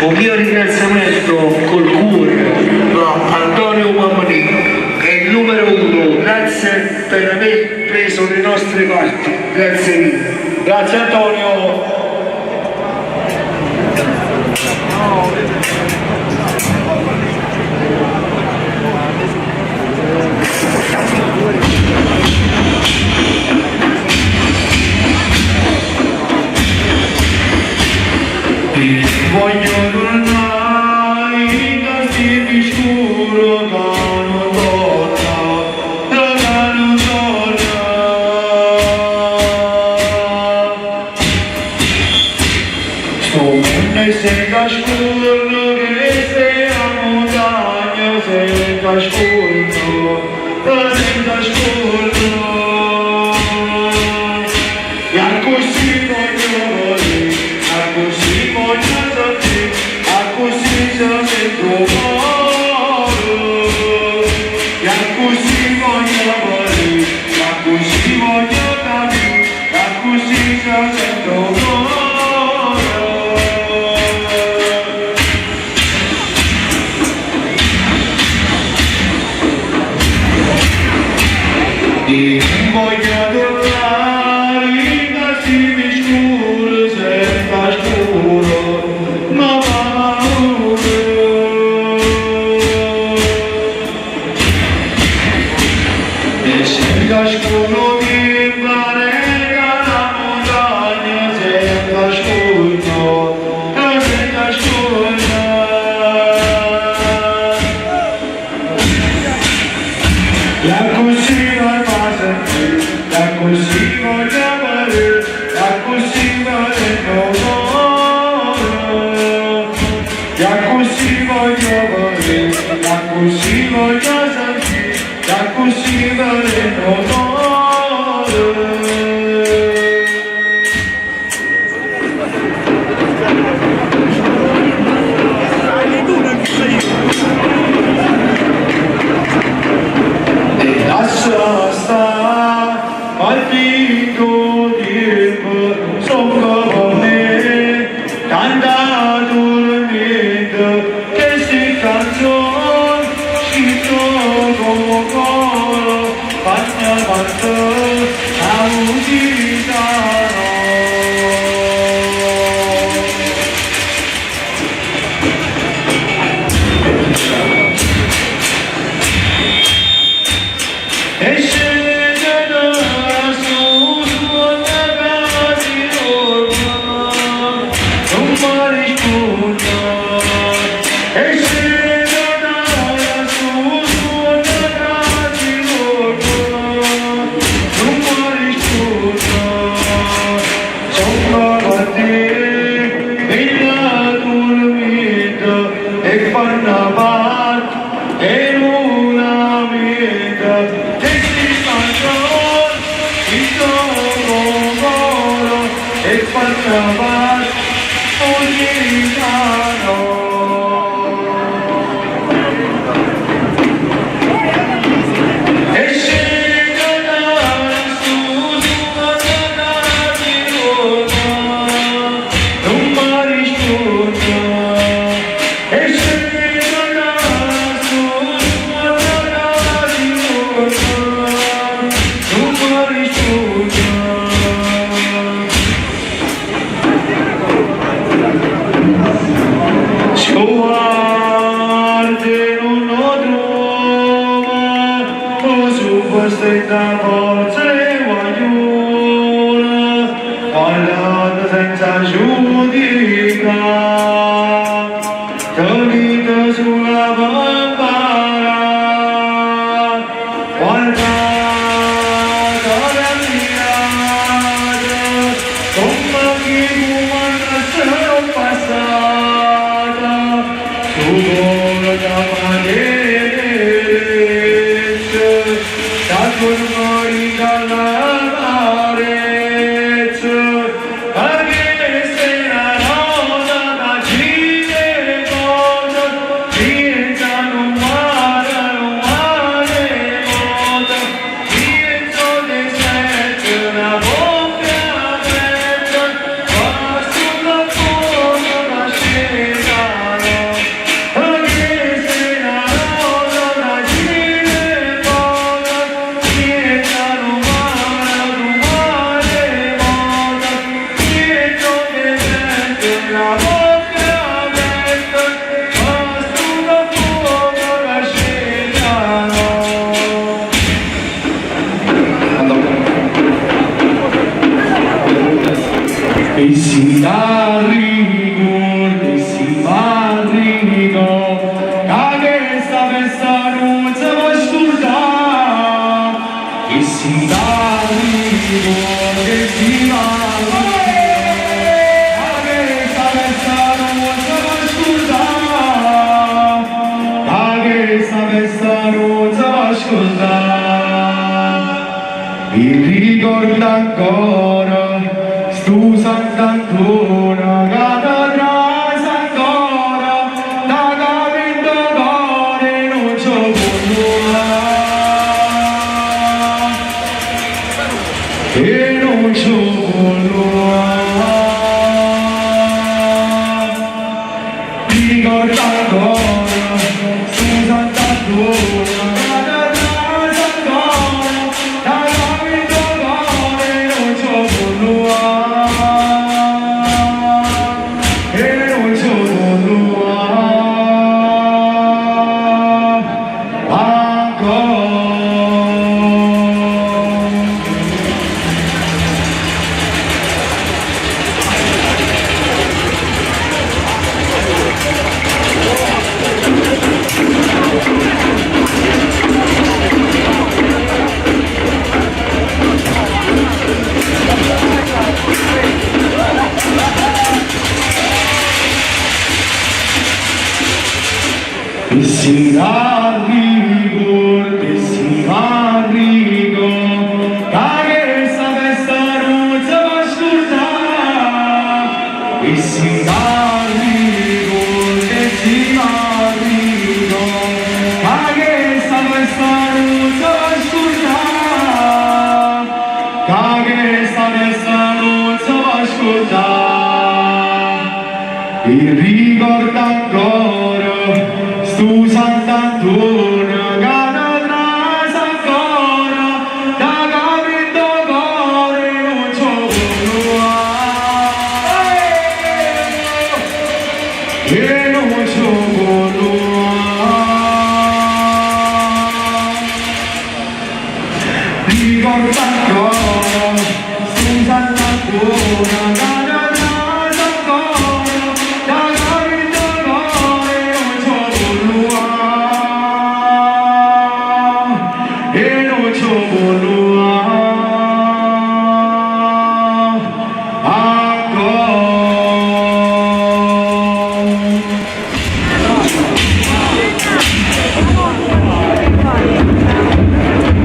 Un mio ringraziamento col cuore a Antonio Mammanì, che è il numero uno. Grazie per aver preso le nostre parti, grazie mille. Grazie Antonio. Voglio tornare da sti scuro che non torna, che non torna. Sto mondo se cascurno che sei a montagna, se cascurno, se cascurno. E a così voglio volere, a così voglio stetta forze guaglione, guardate senza giudica, salite sulla bambara, guardate la mirata, come chi comanda sono passata, su volo da paglietta, da fuori dalla marezza, perché sei una rosa da gire cosa, piensa non vale moda, pienso di essere una bombia aperta, qua sulla foto la scena, perché sei una rosa da gire cosa, piensa non vale moda, pienso di essere una bombia aperta, qua sulla foto la scena. E si dà rigore, e si va rigo, che sta festa non si può scordare. E si dà rigore, e si va rigo, che sta festa non si può scordare. Che sta festa non si può scordare. Mi ricordo ancora stu Sant'Antona che da trase ancora da capito cuore non c'ho voluta e non c'ho voluta. Mi ricordo ancora stu Sant'Antona che da trase ancora da capito cuore non c'ho voluta. E si va rigor, e si va rigor, che sta festa non si può scordare. E si va rigor, e si va rigor, che sta festa non si può scordare. Che sta festa non si può scordare. E ricorda ancora stu Sant'Antona che da trase ancora da capito cuore non c'ho voluta e non c'ho voluta. Ricordo ancora stu Sant'Antona che da trase ancora da capito cuore non c'ho voluta e non c'ho voluta ancora.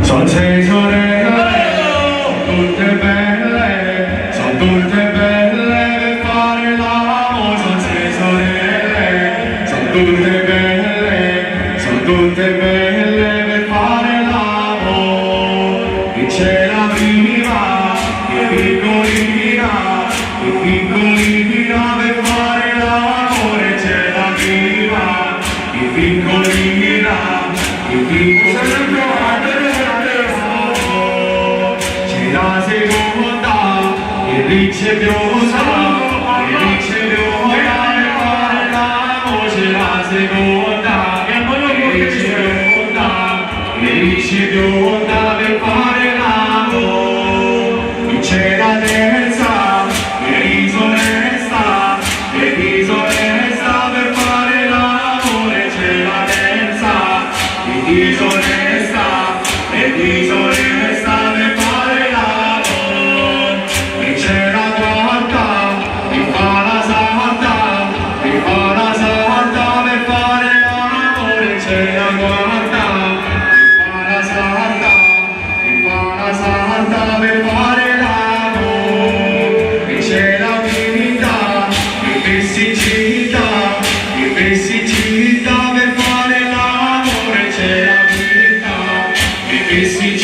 Sono sei sorelle, tutte belle, sono tutte belle per fare l'amore. Sono sei sorelle, sono tutte belle per fare l'amore. E c'è la prima, che piccolina per fare l'amore. C'è la prima, che piccolina. C'è la seconda, che ricciosa per fare l'amore. C'è la seconda, che ricciosa si giunta per fare l'amore, c'è la terza, e disonesta per fare l'amore, c'è la terza, e disonesta per fare l'amore, e c'è la quarta, che fa la santa per fare l'amore, c'è la quarta, che fa la santa per fare l'amore, e c'è la quinta, che festicità per fare l'amore, c'è la quinta, che festicità